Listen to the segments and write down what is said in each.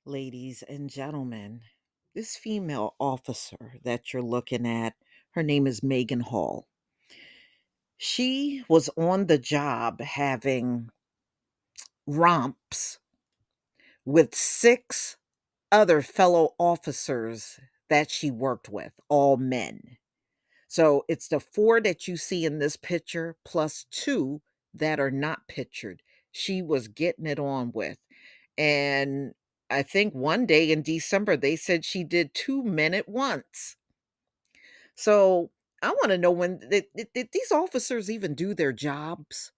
Ladies and gentlemen, this female officer that you're looking at, her name is Megan Hall. She was on the job having romps with six other fellow officers that she worked with, all men. So it's the four that you see in this picture plus two that are not pictured. She was getting it on with. And I think one day in December, they said she did 2 men at once. So I want to know when did these officers even do their jobs?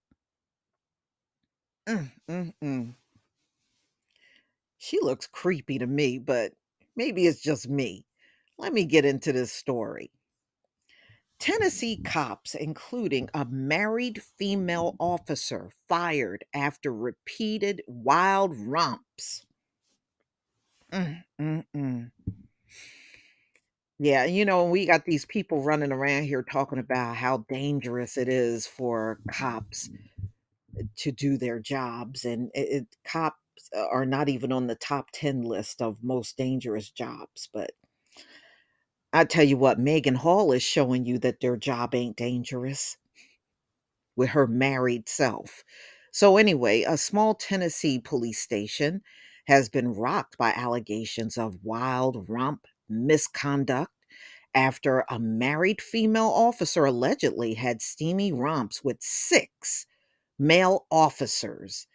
Mm, mm, mm. She looks creepy to me, but maybe it's just me. Let me get into this story. Tennessee cops, including a married female officer, fired after repeated wild romps. Mm, mm, mm. Yeah, we got these people running around here talking about how dangerous it is for cops to do their jobs, and cops are not even on the top 10 list of most dangerous jobs. But I tell you what, Megan Hall is showing you that their job ain't dangerous with her married self. So, anyway, a small Tennessee police station has been rocked by allegations of wild romp misconduct after a married female officer allegedly had steamy romps with six male officers,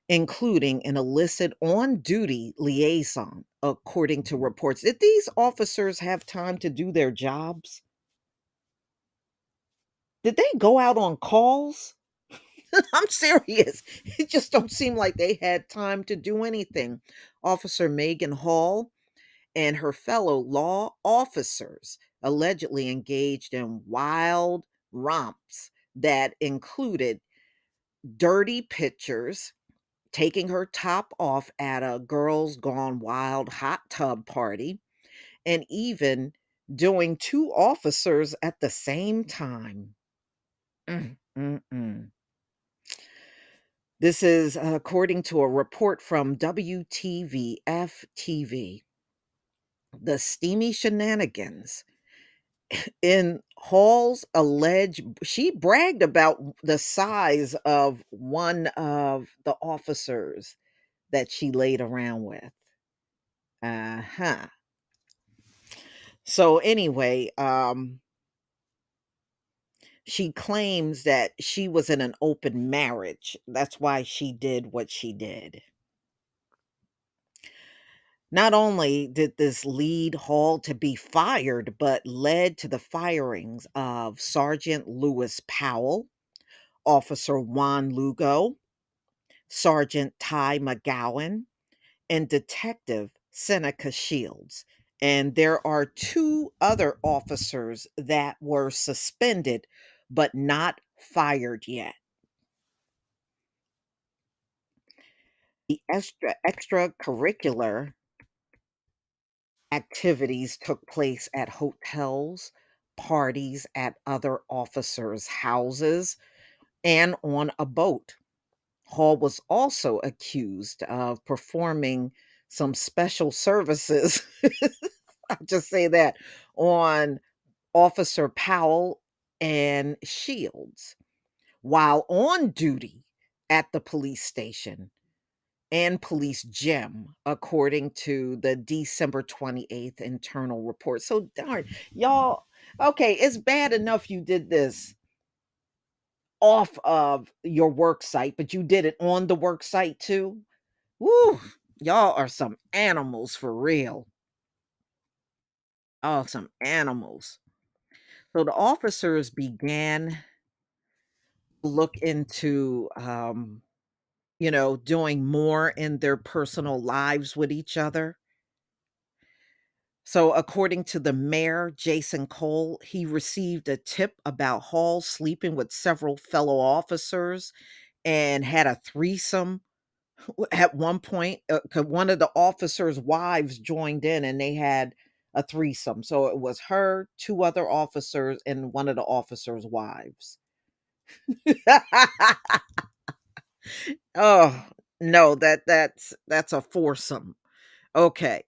including an illicit on duty liaison, according to reports. Did these officers have time to do their jobs? Did they go out on calls? I'm serious. It just don't seem like they had time to do anything. Officer Megan Hall and her fellow law officers allegedly engaged in wild romps that included dirty pictures, taking her top off at a girls gone wild hot tub party, and even doing two officers at the same time. Mm, mm, mm. This is according to a report from WTVF TV. The steamy shenanigans in Hall's alleged she bragged about the size of one of the officers that she laid around with. Uh-huh. So anyway, she claims that she was in an open marriage. That's why she did what she did. Not only did this lead Hall to be fired, but led to the firings of Sergeant Lewis Powell, Officer Juan Lugo, Sergeant Ty McGowan, and Detective Seneca Shields. And there are two other officers that were suspended but not fired yet. The extracurricular activities took place at hotels, parties at other officers' houses, and on a boat. Hall was also accused of performing some special services, I'll just say that, on Officer Powell and Shields while on duty at the police station and police gym, according to the December 28th internal report. So, darn, y'all, okay, it's bad enough you did this off of your work site, but you did it on the work site too. Woo, y'all are some animals for real. Oh, some animals. So the officers began to look into doing more in their personal lives with each other. So, according to the mayor, Jason Cole, he received a tip about Hall sleeping with several fellow officers and had a threesome at one point. 'Cause one of the officers' wives joined in and they had a threesome. So it was her, two other officers, and one of the officers' wives. Oh no, that's a foursome. Okay.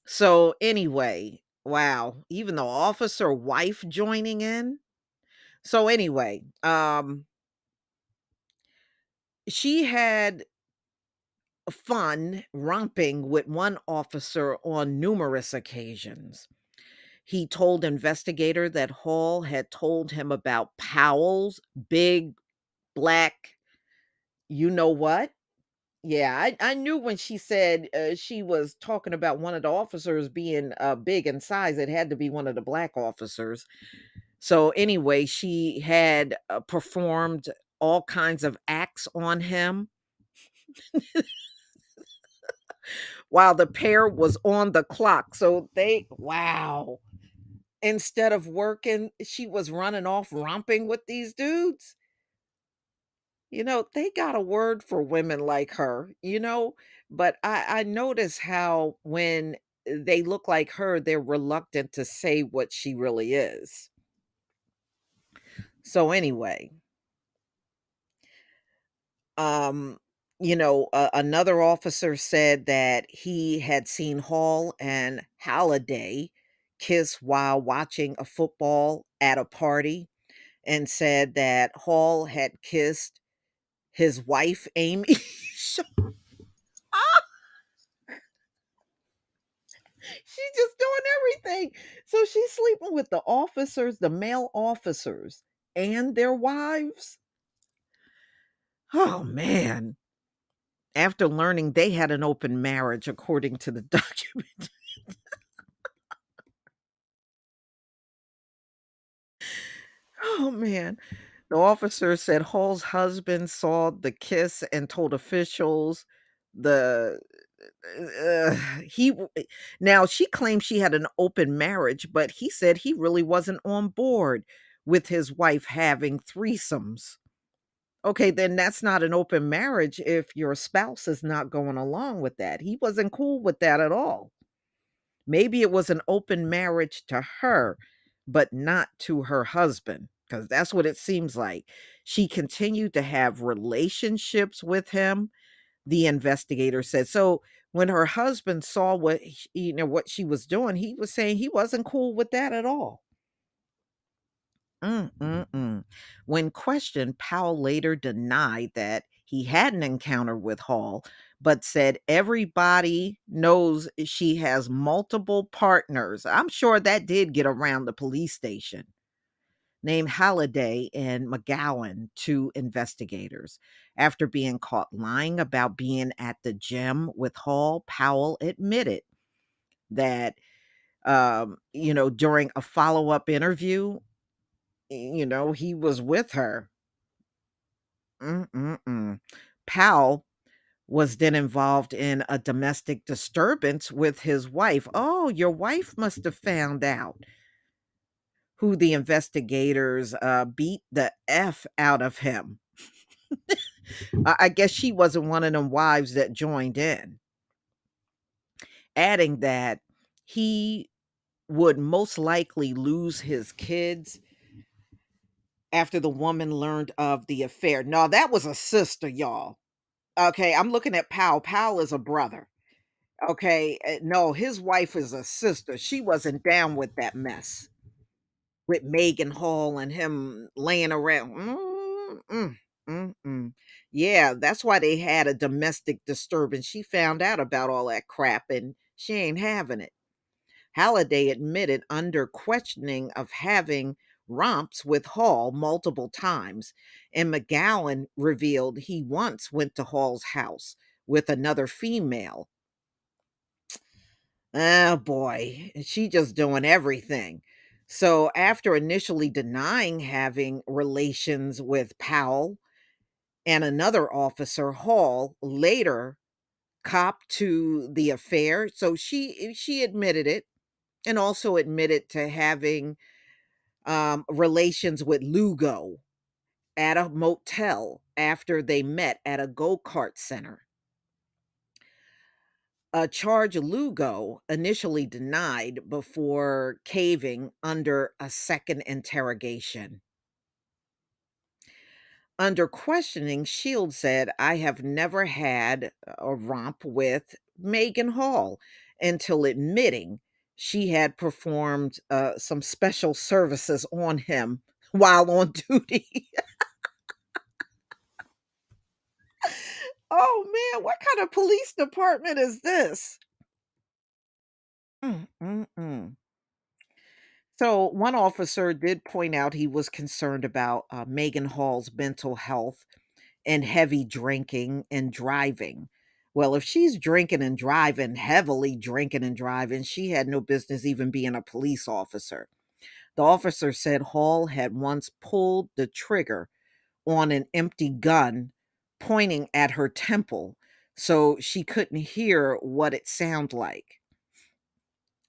So anyway, wow, even the officer wife joining in. So anyway, she had fun romping with one officer on numerous occasions. He told investigator that Hall had told him about Powell's big black, you know what? Yeah, I knew when she said she was talking about one of the officers being big in size, it had to be one of the black officers. So anyway, she had performed all kinds of acts on him while the pair was on the clock. So wow. Instead of working, she was running off romping with these dudes. They got a word for women like her, but I notice how when they look like her, they're reluctant to say what she really is. So anyway, um, another officer said that he had seen Hall and Halliday kiss while watching a football at a party and said that Hall had kissed his wife, Amy. So she's just doing everything. So she's sleeping with the officers, the male officers, and their wives. Oh, man. After learning they had an open marriage, according to the document. Oh, man. The officer said Hall's husband saw the kiss and told officials the he w- now she claimed she had an open marriage, but he said he really wasn't on board with his wife having threesomes. Okay, then that's not an open marriage if your spouse is not going along with that. He wasn't cool with that at all. Maybe it was an open marriage to her, but not to her husband, because that's what it seems like. She continued to have relationships with him, the investigator said. So when her husband saw what she was doing, he was saying he wasn't cool with that at all. Mm-mm-mm. When questioned, Powell later denied that he had an encounter with Hall, but said everybody knows she has multiple partners. I'm sure that did get around the police station. Named Halliday and McGowan to investigators. After being caught lying about being at the gym with Hall, Powell admitted that, during a follow up interview, he was with her. Mm-mm-mm. Powell was then involved in a domestic disturbance with his wife. Oh, your wife must have found out who the investigators beat the F out of him. I guess she wasn't one of them wives that joined in, adding that he would most likely lose his kids after the woman learned of the affair. No, that was a sister, y'all. Okay, I'm looking at Powell. Powell is a brother. Okay, no, his wife is a sister. She wasn't down with that mess with Megan Hall and him laying around. Yeah, that's why they had a domestic disturbance. She found out about all that crap and she ain't having it. Halliday admitted under questioning of having romps with Hall multiple times, and McGowan revealed he once went to Hall's house with another female. Oh boy, she just doing everything. So after initially denying having relations with Powell and another officer, Hall later copped to the affair. So she admitted it and also admitted to having relations with Lugo at a motel after they met at a go-kart center. A charge Lugo initially denied before caving under a second interrogation. Under questioning, Shields said, I have never had a romp with Megan Hall. until admitting she had performed some special services on him while on duty. Oh man, what kind of police department is this? Mm, mm, mm. So, one officer did point out he was concerned about Megan Hall's mental health and heavy drinking and driving. Well, if she's drinking and driving, heavily drinking and driving, she had no business even being a police officer. The officer said Hall had once pulled the trigger on an empty gun pointing at her temple, so she couldn't hear what it sounded like.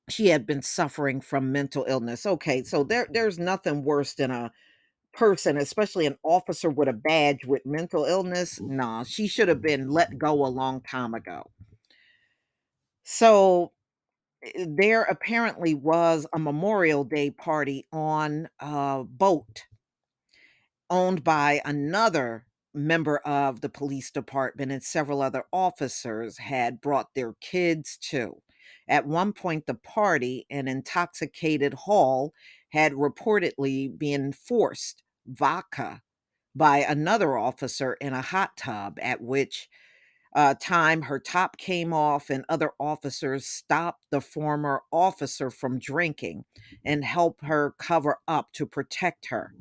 She had been suffering from mental illness. Okay, so there's nothing worse than a person, especially an officer with a badge with mental illness. Nah, she should have been let go a long time ago. So there apparently was a Memorial Day party on a boat owned by another member of the police department, and several other officers had brought their kids too. At one point, the party, an intoxicated Hall, had reportedly been forced vodka by another officer in a hot tub, at which time her top came off, and other officers stopped the former officer from drinking and helped her cover up to protect her.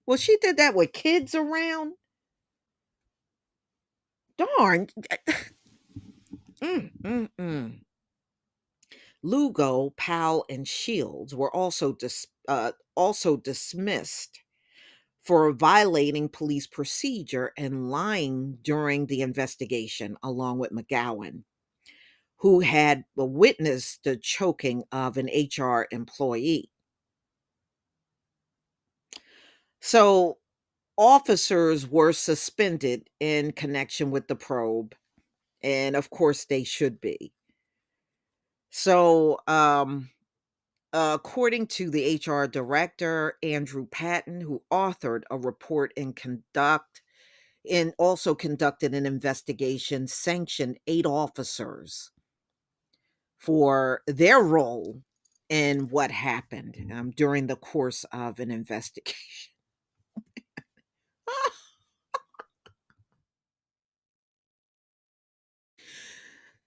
Well, she did that with kids around? Darn. Mm, mm, mm. Lugo, Powell, and Shields were also dismissed for violating police procedure and lying during the investigation, along with McGowan, who had witnessed the choking of an HR employee. So, officers were suspended in connection with the probe, and of course, they should be. So, according to the HR director, Andrew Patton, who authored a report and also conducted an investigation, sanctioned 8 officers for their role in what happened during the course of an investigation.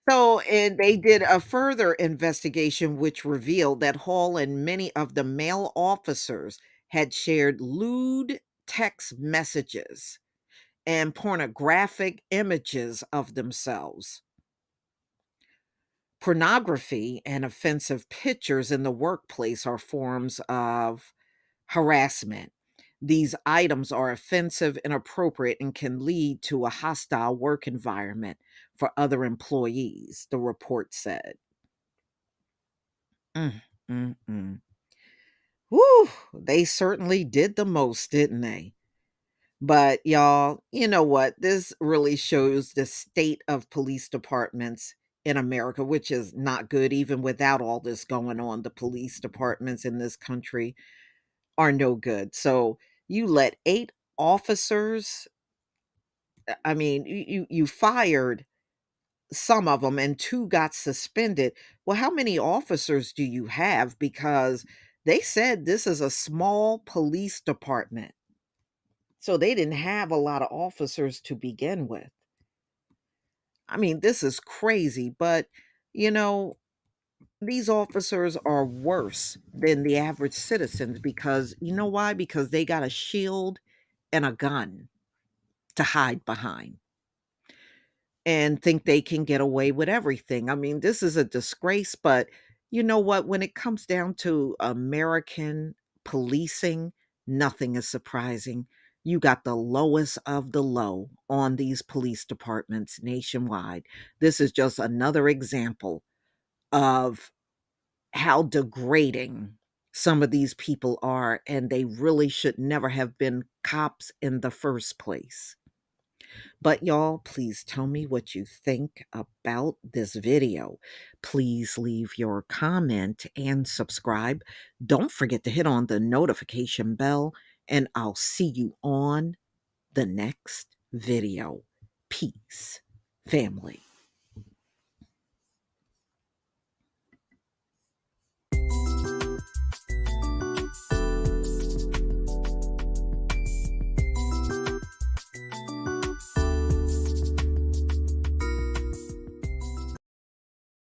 So, and they did a further investigation which revealed that Hall and many of the male officers had shared lewd text messages and pornographic images of themselves. Pornography and offensive pictures in the workplace are forms of harassment. These items are offensive, inappropriate, and can lead to a hostile work environment for other employees, the report said. Mm, mm, mm. Whew, they certainly did the most, didn't they? But y'all, you know what? This really shows the state of police departments in America, which is not good, even without all this going on. The police departments in this country are no good. So you let 8 officers, I mean, you fired some of them and 2 got suspended. Well, how many officers do you have? Because they said this is a small police department. So they didn't have a lot of officers to begin with. I mean, this is crazy, but you know, these officers are worse than the average citizens because you know why? Because they got a shield and a gun to hide behind and think they can get away with everything. I mean, this is a disgrace, but you know what? When it comes down to American policing, nothing is surprising. You got the lowest of the low on these police departments nationwide. This is just another example of how degrading some of these people are, and they really should never have been cops in the first place. But y'all, please tell me what you think about this video. Please leave your comment and subscribe. Don't forget to hit on the notification bell, and I'll see you on the next video. Peace, family.